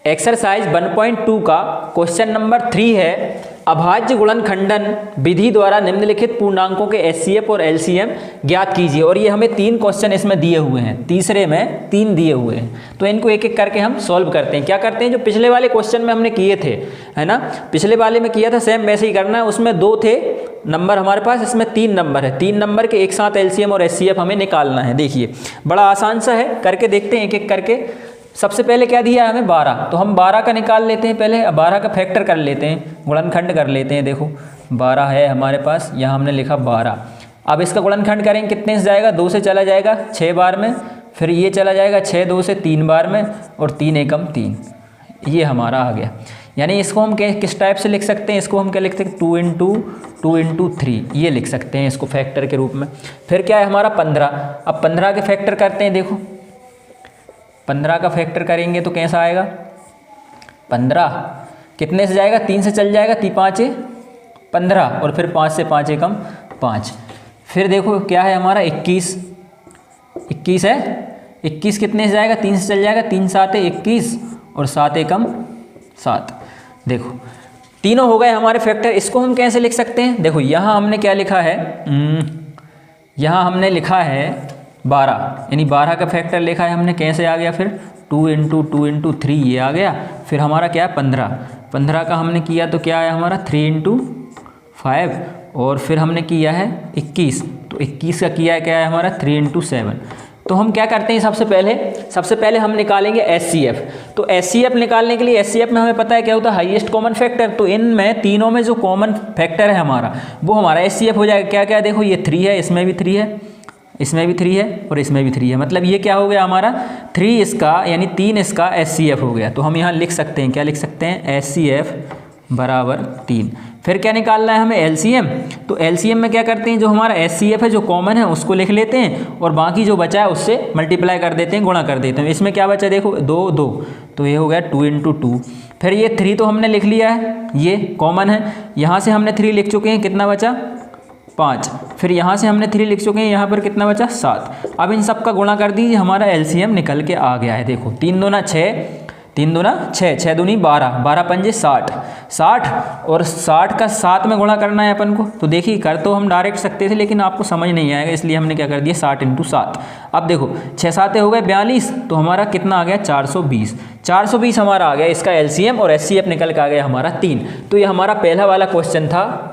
Exercise 1.2 का question number 3 है, अभाज्य गुणनखंडन विधि द्वारा निम्नलिखित पूर्णांकों के एचसीएफ और एलसीएम ज्ञात कीजिए। और ये हमें 3 क्वेश्चन इसमें दिए हुए हैं, तीसरे में 3 दिए हुए हैं, तो इनको एक एक करके हम सॉल्व करते हैं। क्या करते हैं, जो पिछले वाले क्वेश्चन में हमने किए थे, है ना, पिछले वाले में किया था सेम वैसे ही करना है। उसमें 2 थे नंबर हमारे पास, इसमें 3 नंबर है, 3 नंबर के एक साथ एलसीएम और एचसीएफ हमें निकालना है। देखिए बड़ा आसान सा है, करके देखते हैं एक एक करके। सबसे पहले क्या दिया है हमें 12, तो हम 12 का निकाल लेते हैं पहले, 12 का फैक्टर कर लेते हैं, गुणनखंड कर लेते हैं। देखो 12 है हमारे पास, यहाँ हमने लिखा 12। अब इसका गुणनखंड करेंगे, कितने से जाएगा, 2 से चला जाएगा 6 बार में, फिर ये चला जाएगा 6 2 से 3 बार में, और 3 एकम 3, ये हमारा आ गया। यानी इसको हम किस टाइप से लिख सकते हैं, इसको हम क्या लिख सकते हैं, 2 इंटू 2 इंटू 3, ये लिख सकते हैं इसको फैक्टर के रूप में। फिर क्या है हमारा 15, अब 15 के फैक्टर करते हैं। देखो 15 का फैक्टर करेंगे तो कैसा आएगा, 15 कितने से जाएगा, 3 से चल जाएगा, 3 5 15, और फिर 5 से 5 एकम 5। फिर देखो क्या है हमारा 21 है, 21 कितने से जाएगा, 3 से चल जाएगा, 3 7 21, और 7 एकम 7। देखो तीनों हो गए हमारे फैक्टर। इसको हम कैसे लिख सकते हैं, देखो यहाँ हमने क्या लिखा है, यहाँ हमने लिखा है 12, यानी 12 का फैक्टर लिखा है हमने, कैसे आ गया फिर 2 इंटू 2 इंटू 3, ये आ गया। फिर हमारा क्या है 15 का हमने किया तो क्या है हमारा 3 इंटू 5, और फिर हमने किया है 21, तो 21 का किया है क्या है हमारा 3 इंटू 7। तो हम क्या करते हैं, सबसे पहले हम निकालेंगे एचसीएफ। तो एचसीएफ निकालने के लिए, एचसीएफ में हमें पता है क्या होता है, हाईएस्ट कॉमन फैक्टर। तो इनमें तीनों में जो कॉमन फैक्टर है हमारा, वो हमारा एचसीएफ हो जाएगा। क्या क्या, देखो ये 3 है, इसमें भी 3 है, इसमें भी 3 है, और इसमें भी 3 है। मतलब ये क्या हो गया हमारा 3 इसका, यानी 3 इसका एचसीएफ हो गया। तो हम यहाँ लिख सकते हैं, क्या लिख सकते हैं, एचसीएफ बराबर 3। फिर क्या निकालना है हमें, एलसीएम। तो एलसीएम में क्या करते हैं, जो हमारा एचसीएफ है जो कॉमन है उसको लिख लेते हैं, और बाकी जो बचा है उससे मल्टीप्लाई कर देते हैं, गुणा कर देते हैं। इसमें क्या बचा, देखो 2 2, तो ये हो गया 2 इंटू 2। फिर ये 3 तो हमने लिख लिया है, ये कॉमन है, यहाँ से हमने 3 लिख चुके हैं, कितना बचा 5। फिर यहाँ से हमने 3 लिख चुके हैं, यहाँ पर कितना बचा 7। अब इन सब का गुणा कर दीजिए, हमारा एलसीएम निकल के आ गया है। देखो 3 दूना 6, 3 दूना 6, 6 दूनी 12, 12 पंजे 60, और 60 का 7 में गुणा करना है अपन को। तो देखिए कर तो हम डायरेक्ट सकते थे, लेकिन आपको समझ नहीं आएगा, इसलिए हमने क्या कर दिया 60 इंटू 7। अब देखो 6 7 हो गए 42, तो हमारा कितना आ गया 420। 420 हमारा आ गया इसका एलसीएम, और एचसीएफ निकल के आ गया हमारा 3। तो ये हमारा पहला वाला क्वेश्चन था,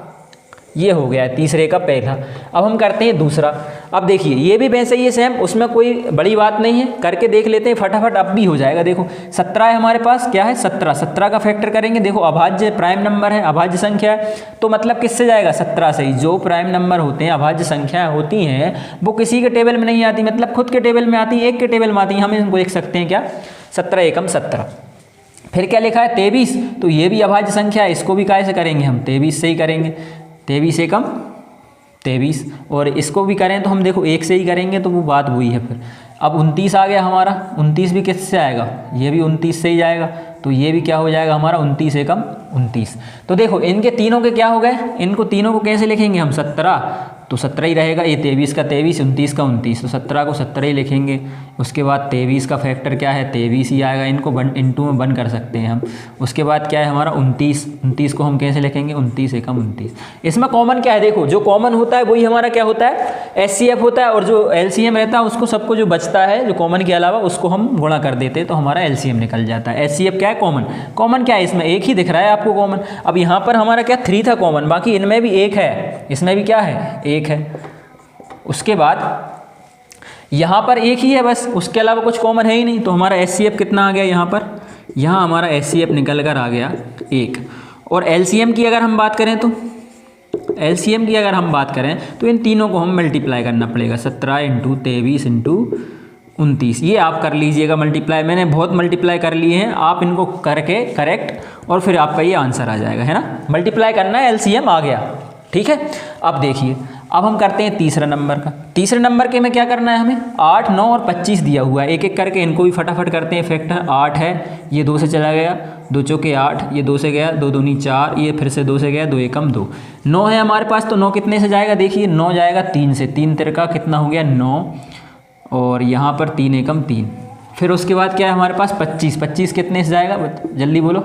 ये हो गया है तीसरे का पहला। अब हम करते हैं दूसरा। अब देखिए ये भी वैसे ही है सेम, उसमें कोई बड़ी बात नहीं है, करके देख लेते हैं फटाफट, अब भी हो जाएगा। देखो 17 है हमारे पास, क्या है 17 का फैक्टर करेंगे। देखो अभाज्य प्राइम नंबर है, अभाज्य संख्या है, तो मतलब किससे जाएगा 17 से ही। जो प्राइम नंबर होते हैं, अभाज्य संख्याएं होती हैं, वो किसी के टेबल में नहीं आती, मतलब खुद के टेबल में आती है, एक के टेबल में आती है। हम इनको लिख सकते हैं क्या, 17 एकम 17। फिर क्या लिखा है 23, तो ये भी अभाज्य संख्या है, इसको भी कैसे करेंगे हम, 23 से ही करेंगे, 23 एकम 23। और इसको भी करें तो हम देखो 1 से ही करेंगे, तो वो बात वही है। फिर अब 29 आ गया हमारा, 29 भी किससे आएगा, ये भी 29 से ही जाएगा, तो ये भी क्या हो जाएगा हमारा 29 एकम 29। तो देखो इनके तीनों के क्या हो गए, इनको तीनों को कैसे लिखेंगे हम, 17 तो 17 ही रहेगा, ये 23 का 23, 29 का 29, तो 17 को 17 ही लिखेंगे। उसके बाद 23 का फैक्टर क्या है, 23 ही आएगा, इनको इंटू में बन कर सकते हैं हम। उसके बाद क्या है हमारा 29 को हम कैसे लिखेंगे, 29 एकम 29। इसमें कॉमन क्या है, देखो जो कॉमन होता है वही हमारा क्या होता है, एचसीएफ होता है, और जो एलसीएम रहता है उसको, सबको जो बचता है जो कॉमन के अलावा, उसको हम गुणा कर देते हैं, तो हमारा एलसीएम निकल जाता है। एचसीएफ क्या है, कॉमन क्या है, इसमें एक ही दिख रहा है आपको कॉमन। अब यहाँ पर हमारा क्या 3 था कॉमन, बाकी इनमें भी 1 है, इसमें भी क्या है 1 है। उसके बाद यहाँ पर 1 ही है बस, उसके अलावा कुछ कॉमन है ही नहीं, तो हमारा एचसीएफ कितना आ गया यहाँ पर, यहाँ हमारा एचसीएफ निकल कर आ गया 1। और एलसीएम की अगर हम बात करें, तो एलसीएम की अगर हम बात करें तो इन तीनों को हम मल्टीप्लाई करना पड़ेगा, 17 इंटू 23 इंटू 29, ये आप कर लीजिएगा मल्टीप्लाई। मैंने बहुत मल्टीप्लाई कर लिए हैं, आप इनको करके करेक्ट, और फिर आपका ये आंसर आ जाएगा, है ना। मल्टीप्लाई करना है, एलसीएम आ गया, ठीक है। अब देखिए, अब हम करते हैं तीसरा नंबर का। तीसरे नंबर के में क्या करना है हमें, 8 9 और 25 दिया हुआ है, एक एक करके इनको भी फटाफट करते हैं फैक्टर। 8 है, ये 2 से चला गया, 2 चौके 8, ये 2 से गया, 2 दूनी 4, ये फिर से 2 से गया, 2 एकम 2। 9 है हमारे पास, तो 9 कितने से जाएगा, देखिए 9 जाएगा 3 से, 3 तिरका कितना हो गया 9, और यहाँ पर 3 एकम 3, फिर उसके बाद क्या है हमारे पास 25, 25 कितने से जाएगा जल्दी बोलो,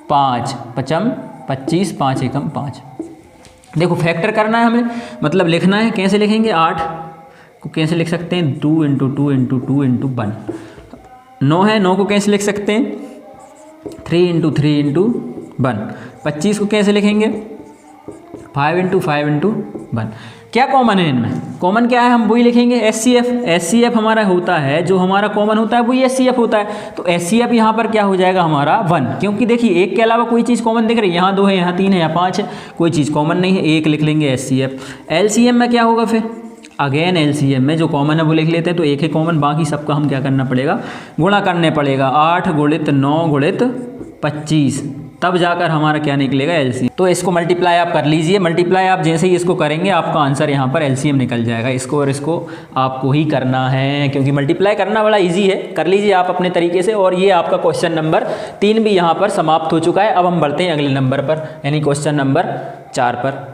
5 पचम 25, 5 एकम 5। देखो फैक्टर करना है हमें, मतलब लिखना है, कैसे लिखेंगे, 8 को कैसे लिख सकते हैं, 2 × 2 × 2 × 1। 9 है, 9 को कैसे लिख सकते हैं, 3 × 3 × 1। 25 को कैसे लिखेंगे, 5 × 5 × 1। क्या कॉमन है इनमें, कॉमन क्या है, हम वही लिखेंगे HCF। HCF हमारा होता है, जो हमारा कॉमन होता है वही HCF होता है। तो HCF यहाँ पर क्या हो जाएगा हमारा 1, क्योंकि देखिए एक के अलावा कोई चीज़ कॉमन दिख रही है, यहाँ 2 है, यहाँ 3 है, यहाँ 5 है, कोई चीज़ कॉमन नहीं है, 1 लिख लेंगे HCF। LCM में क्या होगा फिर, अगेन LCM में जो कॉमन है वो लिख लेते हैं, तो एक है कॉमन, बाकी सबका हम क्या करना पड़ेगा, गुणा करने पड़ेगा, 8 × 9 × 25, तब जाकर हमारा क्या निकलेगा LCM। तो इसको मल्टीप्लाई आप कर लीजिए, मल्टीप्लाई आप जैसे ही इसको करेंगे आपका आंसर यहाँ पर LCM निकल जाएगा। इसको और इसको आपको ही करना है, क्योंकि मल्टीप्लाई करना बड़ा इजी है, कर लीजिए आप अपने तरीके से। और ये आपका क्वेश्चन नंबर 3 भी यहाँ पर समाप्त हो चुका है। अब हम बढ़ते हैं अगले नंबर पर, यानी क्वेश्चन नंबर 4 पर।